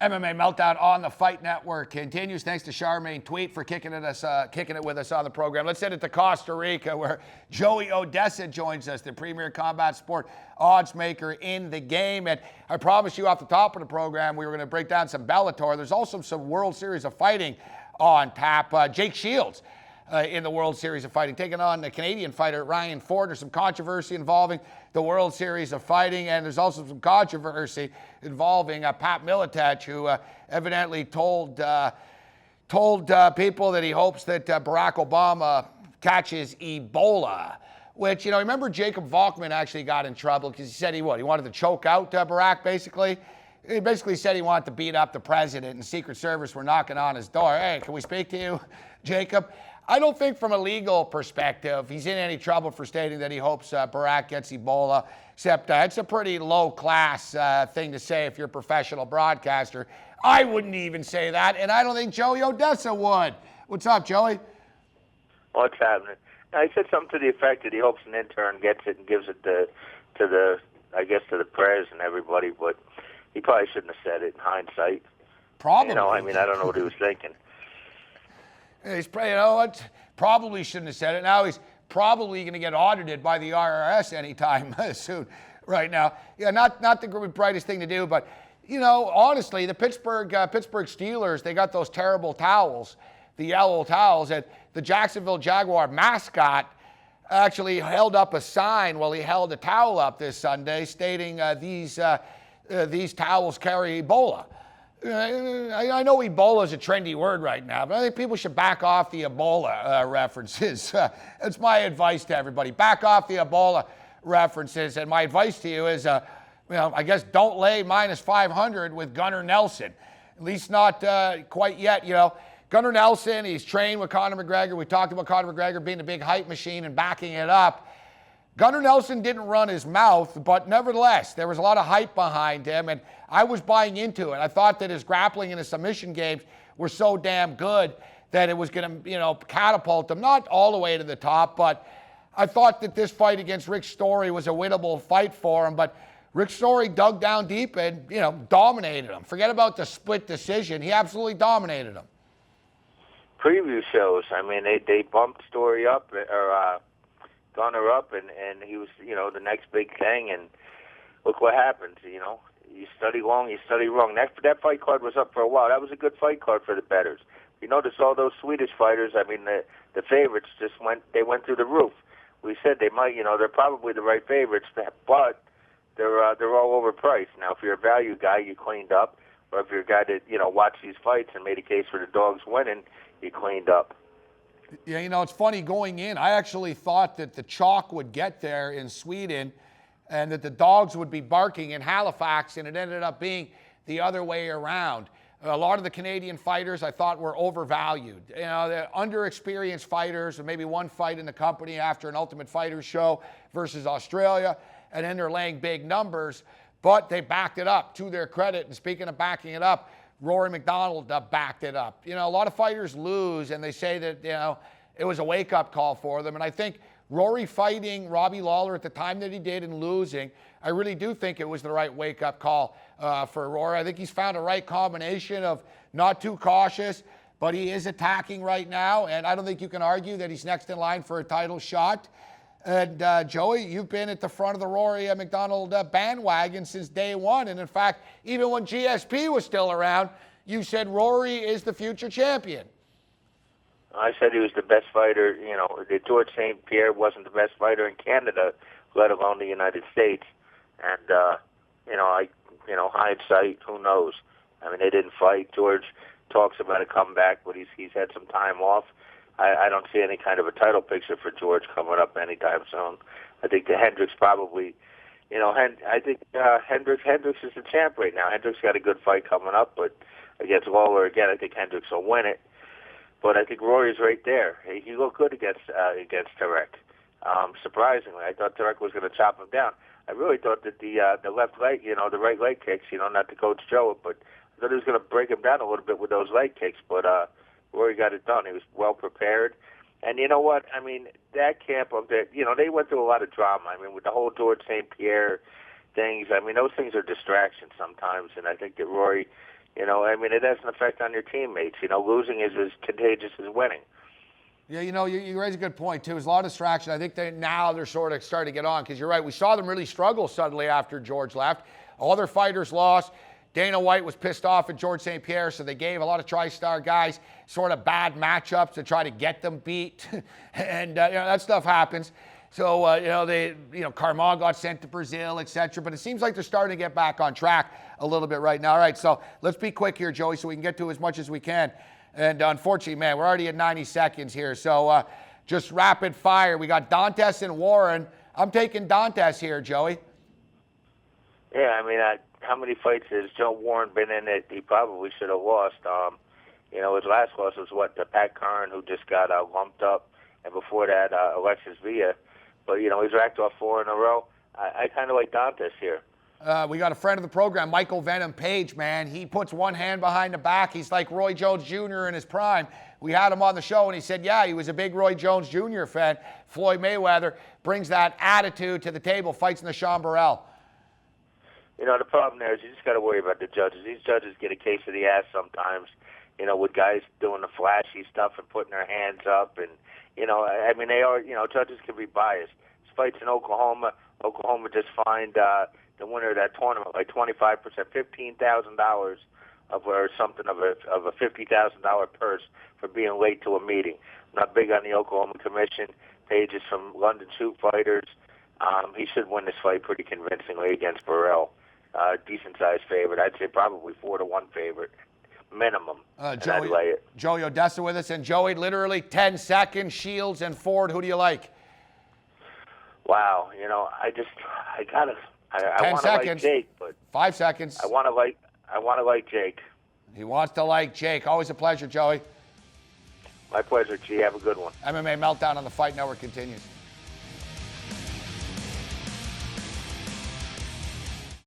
MMA Meltdown on the Fight Network continues. Thanks to Charmaine Tweet for kicking it with us on the program. Let's send it to Costa Rica, where Joey Odessa joins us, the premier combat sport odds maker in the game. And I promised you off the top of the program we were going to break down some Bellator. There's also some World Series of Fighting on tap. Jake Shields in the World Series of Fighting, taking on the Canadian fighter Ryan Ford. There's some controversy involving the World Series of Fighting, and there's also some controversy involving Pat Miletich, who evidently told people that he hopes that Barack Obama catches Ebola. Which, remember Jacob Volkman actually got in trouble because he said he wanted to choke out Barack, basically. He basically said he wanted to beat up the president, and Secret Service were knocking on his door. Hey, can we speak to you, Jacob? I don't think from a legal perspective he's in any trouble for stating that he hopes Barack gets Ebola, except it's a pretty low-class thing to say if you're a professional broadcaster. I wouldn't even say that, and I don't think Joey Odessa would. What's up, Joey? What's happening? I said something to the effect that he hopes an intern gets it and gives it to the press and everybody, but he probably shouldn't have said it in hindsight. Probably. I don't know what he was thinking. He's probably shouldn't have said it. Now he's probably going to get audited by the IRS anytime soon. Right now, not the brightest thing to do, but honestly, the Pittsburgh Steelers, they got those terrible towels, the yellow towels, and the Jacksonville Jaguar mascot actually held up a sign while he held a towel up this Sunday, stating these towels carry Ebola. I know Ebola is a trendy word right now, but I think people should back off the Ebola references. That's my advice to everybody. Back off the Ebola references. And my advice to you is, I guess don't lay minus 500 with Gunnar Nelson. At least not quite yet, Gunnar Nelson, he's trained with Conor McGregor. We talked about Conor McGregor being a big hype machine and backing it up. Gunnar Nelson didn't run his mouth, but nevertheless, there was a lot of hype behind him, and I was buying into it. I thought that his grappling and his submission games were so damn good that it was going to, catapult him, not all the way to the top, but I thought that this fight against Rick Story was a winnable fight for him, but Rick Story dug down deep and, dominated him. Forget about the split decision. He absolutely dominated him. Preview shows, they bumped Story up, or Gunnar up, and he was, the next big thing, and look what happened, You study long, you study wrong. That fight card was up for a while. That was a good fight card for the bettors. You notice all those Swedish fighters, the favorites went through the roof. We said they might, they're probably the right favorites, but they're all overpriced. Now, if you're a value guy, you cleaned up, or if you're a guy that, watched these fights and made a case for the dogs winning, you cleaned up. Yeah, it's funny, going in, I actually thought that the chalk would get there in Sweden and that the dogs would be barking in Halifax, and it ended up being the other way around. A lot of the Canadian fighters I thought were overvalued. They're underexperienced fighters, with maybe one fight in the company after an Ultimate Fighter show versus Australia, and then they're laying big numbers, but they backed it up to their credit. And speaking of backing it up, Rory McDonald backed it up. A lot of fighters lose, and they say that, it was a wake-up call for them. And I think Rory fighting Robbie Lawler at the time that he did and losing, I really do think it was the right wake-up call for Rory. I think he's found a right combination of not too cautious, but he is attacking right now, and I don't think you can argue that he's next in line for a title shot. And Joey, you've been at the front of the Rory McDonald bandwagon since day one. And in fact, even when GSP was still around, you said Rory is the future champion. I said he was the best fighter. George St. Pierre wasn't the best fighter in Canada, let alone the United States. And, hindsight, who knows? They didn't fight. George talks about a comeback, but he's had some time off. I don't see any kind of a title picture for George coming up anytime soon. I think the Hendricks probably, I think Hendricks is the champ right now. Hendricks got a good fight coming up, but against Lawler again, I think Hendricks will win it. But I think Rory's right there. He looked good against Tarek. Surprisingly, I thought Tarek was going to chop him down. I really thought that the left leg, the right leg kicks, not to coach Joe, but I thought he was going to break him down a little bit with those leg kicks. But Rory got it done. He was well prepared. And you know what? That camp of that, they went through a lot of drama. With the whole George St. Pierre things, those things are distractions sometimes. And I think that Rory, You know, I mean, it has an effect on your teammates. You know, losing is as contagious as winning. Yeah, you know, you raise a good point, too. There's a lot of distraction. I think now they're sort of starting to get on because you're right. We saw them really struggle suddenly after George left. All their fighters lost. Dana White was pissed off at George St. Pierre, so they gave a lot of TriStar guys sort of bad matchups to try to get them beat. And, you know, that stuff happens. So, you know, Carmon got sent to Brazil, etc. But it seems like they're starting to get back on track a little bit right now. All right, so let's be quick here, Joey, so we can get to as much as we can. And unfortunately, man, we're already at 90 seconds here. So just rapid fire. We got Dantes and Warren. I'm taking Dantes here, Joey. Yeah, I mean, how many fights has Joe Warren been in that he probably should have lost? You know, his last loss was to Pat Curran, who just got lumped up, and before that, Alexis Villa. But, you know, he's racked off 4 in a row. I kind of like Dantes here. We got a friend of the program, Michael Venom Page, man. He puts one hand behind the back. He's like Roy Jones Jr. in his prime. We had him on the show, and he said, yeah, he was a big Roy Jones Jr. fan. Floyd Mayweather brings that attitude to the table, fights in the Sean Burrell. You know, the problem there is you just got to worry about the judges. These judges get a case of the ass sometimes, you know, with guys doing the flashy stuff and putting their hands up. And, you know, I mean, they are, you know, judges can be biased. This fight's in Oklahoma. Oklahoma just fined the winner of that tournament like 25%, $15,000 or something of a $50,000 purse for being late to a meeting. I'm not big on the Oklahoma Commission. Page is from London Shoot Fighters. He should win this fight pretty convincingly against decent-sized favorite. I'd say probably 4-1 favorite, minimum. I'd lay it. Joey Odessa with us. And Joey, literally 10 seconds, Shields and Ford. Who do you like? Wow. You know, I want to like Jake, but 5 seconds. I want to like Jake. He wants to like Jake. Always a pleasure, Joey. My pleasure, G. Have a good one. MMA Meltdown on the Fight Network continues.